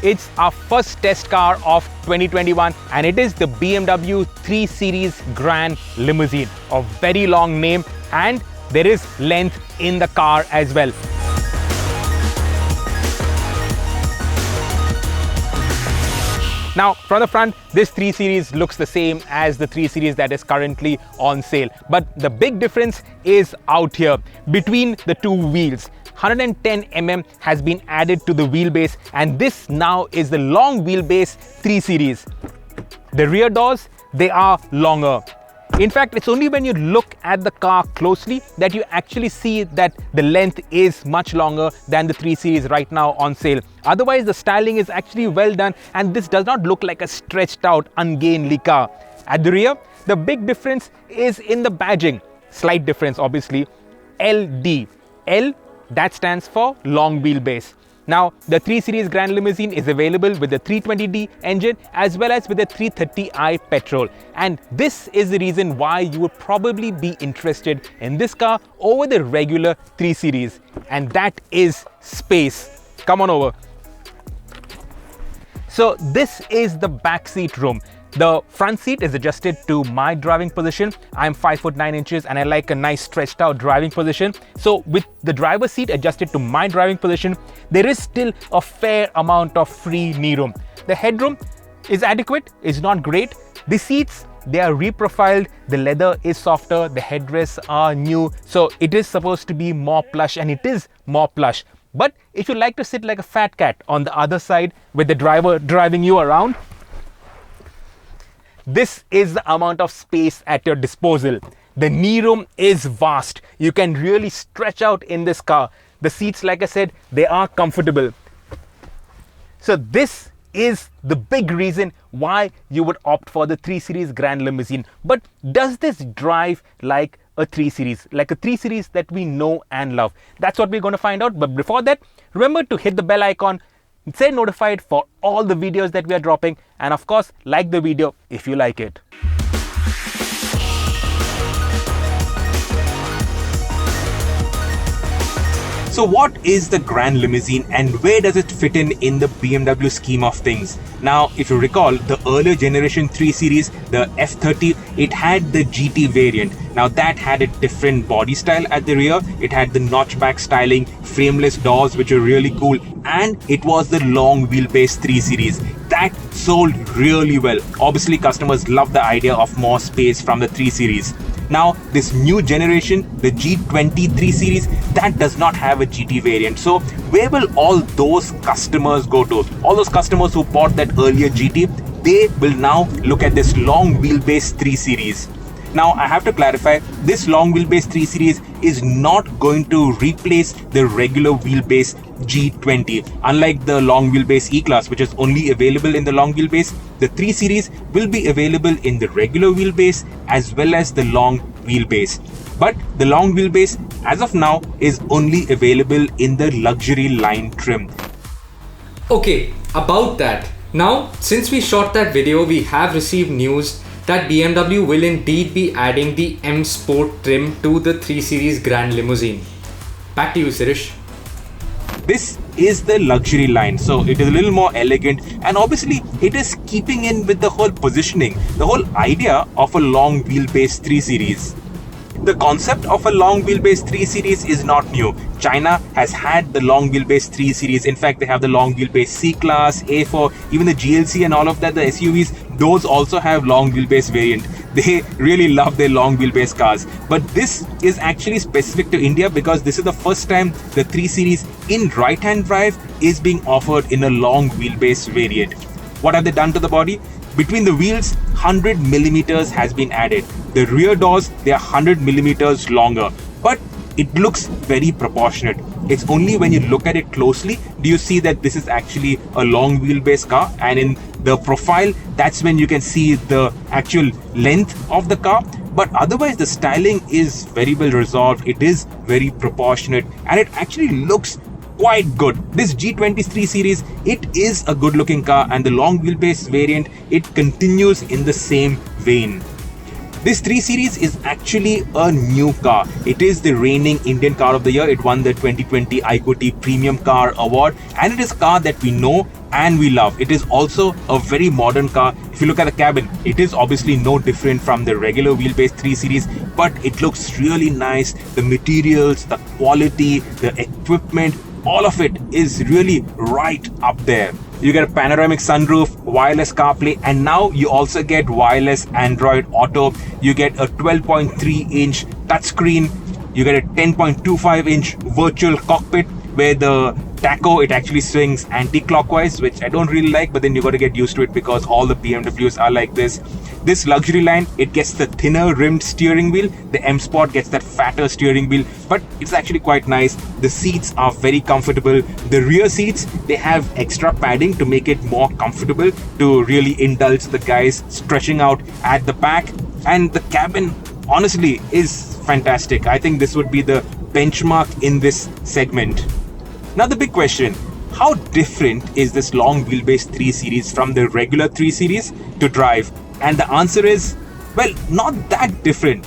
It's our first test car of 2021 and it is the BMW 3 Series Gran Limousine. A very long name and there is length in the car as well. Now, from the front, this 3 Series looks the same as the 3 Series that is currently on sale. But the big difference is out here between the two wheels. 110 mm has been added to the wheelbase and this now is the long wheelbase 3 Series. The rear doors, they are longer. In fact, it's only when you look at the car closely that you actually see that the length is much longer than the 3 Series right now on sale. Otherwise, the styling is actually well done and this does not look like a stretched out, ungainly car. At the rear, the big difference is in the badging. Slight difference, obviously. LD. L, that stands for long wheelbase. Now, the 3 Series Gran Limousine is available with the 320D engine as well as with the 330i petrol. And this is the reason why you would probably be interested in this car over the regular 3 Series. And that is space. Come on over. So this is the backseat room. The front seat is adjusted to my driving position. I'm 5'9" and I like a nice stretched out driving position. So with the driver's seat adjusted to my driving position, there is still a fair amount of free knee room. The headroom is adequate, it's not great. The seats, they are reprofiled, the leather is softer, the headrests are new. So it is supposed to be more plush and it is more plush. But if you like to sit like a fat cat on the other side with the driver driving you around, this is the amount of space at your disposal. The knee room is vast. You can really stretch out in this car. The seats, like I said, they are comfortable. So this is the big reason why you would opt for the 3 Series Gran Limousine. But does this drive like a 3 Series? Like a 3 Series that we know and love? That's what we're going to find out. But before that, remember to hit the bell icon, stay notified for all the videos that we are dropping, and of course, like the video if you like it. So what is the Gran Limousine and where does it fit in the BMW scheme of things? Now, if you recall, the earlier generation 3 Series, the F30, it had the GT variant. Now that had a different body style at the rear. It had the notchback styling, frameless doors which were really cool, and it was the long wheelbase 3 Series. That sold really well. Obviously, customers love the idea of more space from the 3 Series. Now, this new generation, the G20 3 Series, that does not have a GT variant. So, where will all those customers go to? All those customers who bought that earlier GT, they will now look at this long wheelbase 3 Series. Now, I have to clarify, this long wheelbase 3 Series is not going to replace the regular wheelbase G20. Unlike the long wheelbase E-Class, which is only available in the long wheelbase, the 3 Series will be available in the regular wheelbase as well as the long wheelbase. But the long wheelbase, as of now, is only available in the luxury line trim. Okay, about that. Now, since we shot that video, we have received news that BMW will indeed be adding the MSport trim to the 3 Series Gran Limousine. Back to you, Sirish. This is the luxury line, so it is a little more elegant and obviously it is keeping in with the whole positioning, the whole idea of a long wheelbase 3 Series. The concept of a long wheelbase 3 Series is not new. China has had the long wheelbase 3 Series. In fact, they have the long wheelbase C-Class, A4, even the GLC and all of that, the SUVs, those also have long wheelbase variant. They really love their long wheelbase cars. But this is actually specific to India because this is the first time the 3 Series in right-hand drive is being offered in a long wheelbase variant. What have they done to the body? Between the wheels, 100 millimeters has been added. The rear doors, they are 100 millimeters longer, but it looks very proportionate. It's only when you look at it closely do you see that this is actually a long wheelbase car, and in the profile, that's when you can see the actual length of the car. But otherwise, the styling is very well resolved. It is very proportionate and it actually looks quite good. This G20 3 Series, it is a good looking car, and the long wheelbase variant, it continues in the same vein. This 3 Series is actually a new car. It is the reigning Indian Car of the Year. It won the 2020 IQT Premium Car Award, and it is a car that we know and we love. It is also a very modern car. If you look at the cabin, it is obviously no different from the regular wheelbase 3 Series, but it looks really nice. The materials, the quality, the equipment, all of it is really right up there. You get a panoramic sunroof, wireless CarPlay, and now you also get wireless Android Auto. You get a 12.3-inch touchscreen. You get a 10.25-inch virtual cockpit where the tacho, it actually swings anti-clockwise, which I don't really like, but then you got to get used to it because all the BMWs are like this. This luxury line, it gets the thinner rimmed steering wheel. The MSport gets that fatter steering wheel, but it's actually quite nice. The seats are very comfortable. The rear seats, they have extra padding to make it more comfortable, to really indulge the guys stretching out at the back. And the cabin, honestly, is fantastic. I think this would be the benchmark in this segment. Now the big question, how different is this long wheelbase 3 Series from the regular 3 Series to drive? And the answer is, well, not that different,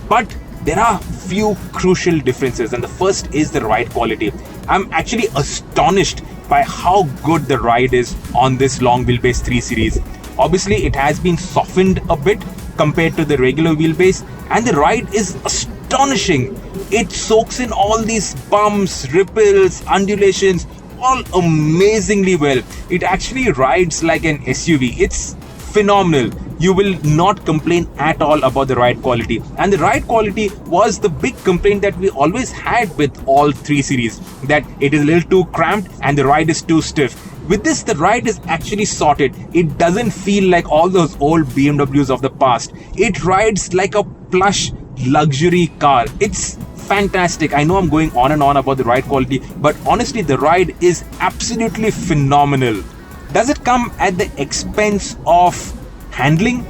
but there are few crucial differences, and the first is the ride quality. I'm actually astonished by how good the ride is on this long wheelbase 3 Series. Obviously, it has been softened a bit compared to the regular wheelbase, and the ride is astonishing. It soaks in all these bumps, ripples, undulations, all amazingly well. It actually rides like an SUV. It's phenomenal. You will not complain at all about the ride quality. And the ride quality was the big complaint that we always had with all 3 Series, that it is a little too cramped and the ride is too stiff. With this, the ride is actually sorted. It doesn't feel like all those old BMWs of the past. It rides like a plush luxury car. It's fantastic. I know I'm going on and on about the ride quality, but honestly, the ride is absolutely phenomenal. Does it come at the expense of handling?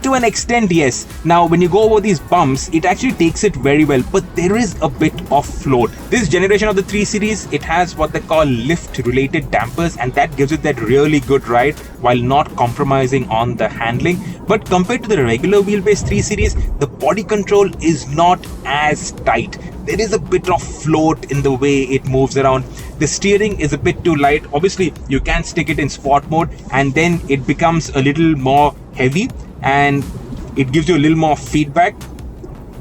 To an extent, yes. Now, when you go over these bumps, it actually takes it very well, but there is a bit of float. This generation of the 3 Series, it has what they call lift-related dampers, and that gives it that really good ride while not compromising on the handling. But compared to the regular wheelbase 3 Series, the body control is not as tight. There is a bit of float in the way it moves around. The steering is a bit too light. Obviously, you can stick it in sport mode and then it becomes a little more heavy and it gives you a little more feedback.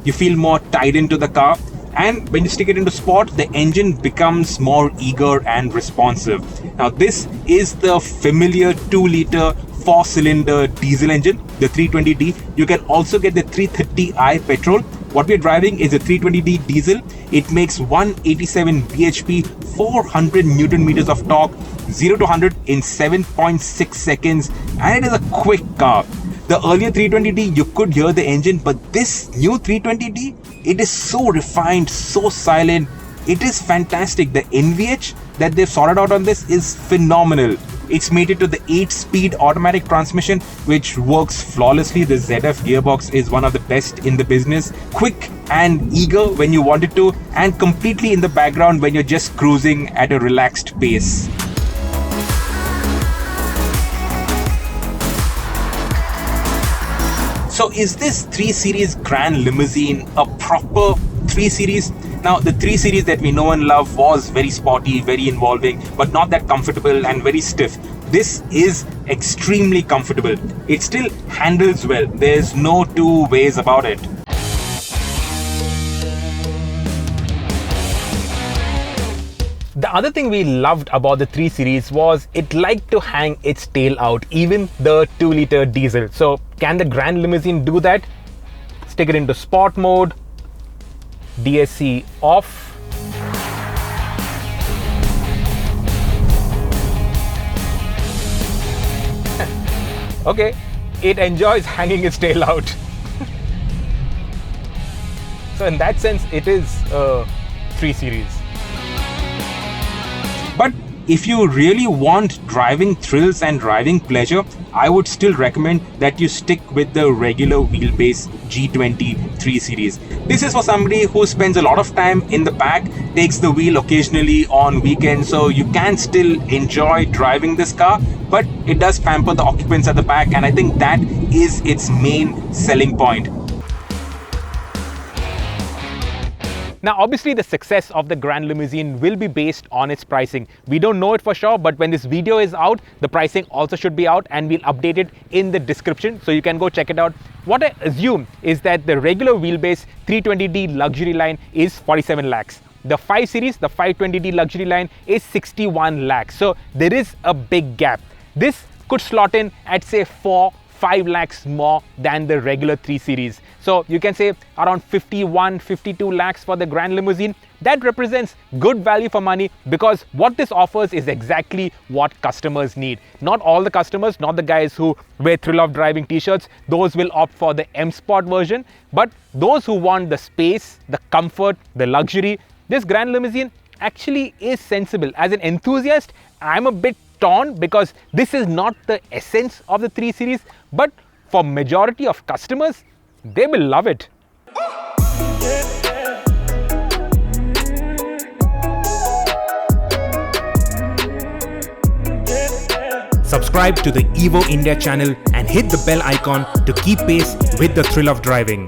You feel more tied into the car. And when you stick it into sport, the engine becomes more eager and responsive. Now, this is the familiar 2-liter 4-cylinder diesel engine, the 320D. You can also get the 330i petrol. What we're driving is a 320D diesel. It makes 187 bhp, 400 Newton meters of torque, 0 to 100 in 7.6 seconds, and it is a quick car. The earlier 320D, you could hear the engine, but this new 320D, it is so refined, so silent. It is fantastic. The NVH that they've sorted out on this is phenomenal. It's mated to the 8-speed automatic transmission, which works flawlessly. The ZF gearbox is one of the best in the business. Quick and eager when you want it to, and completely in the background when you're just cruising at a relaxed pace. So is this 3 Series Gran Limousine a proper 3 Series? Now, the 3 Series that we know and love was very sporty, very involving, but not that comfortable and very stiff. This is extremely comfortable. It still handles well. There's no two ways about it. The other thing we loved about the 3 Series was it liked to hang its tail out, even the 2-liter diesel. So can the Gran Limousine do that? Stick it into sport mode, DSC off. Okay, it enjoys hanging its tail out. So in that sense, it is a 3 Series. But if you really want driving thrills and driving pleasure, I would still recommend that you stick with the regular wheelbase G20 3 Series. This is for somebody who spends a lot of time in the back, takes the wheel occasionally on weekends, so you can still enjoy driving this car, but it does pamper the occupants at the back, and I think that is its main selling point. Now, obviously, the success of the Gran Limousine will be based on its pricing. We don't know it for sure, but when this video is out, the pricing also should be out, and we'll update it in the description, so you can go check it out. What I assume is that the regular wheelbase 320D luxury line is 47 lakhs. The 5 Series, the 520D luxury line, is 61 lakhs. So there is a big gap. This could slot in at say 4-5 lakhs more than the regular 3 Series. So you can say around 51-52 lakhs for the Gran Limousine. That represents good value for money, because what this offers is exactly what customers need. Not all the customers, not the guys who wear Thrill of Driving t-shirts, those will opt for the MSport version, but those who want the space, the comfort, the luxury, this Gran Limousine actually is sensible. As an enthusiast, I'm a bit torn, because this is not the essence of the 3 Series, but for majority of customers, they will love it. Subscribe to the Evo India channel and hit the bell icon to keep pace with the thrill of driving.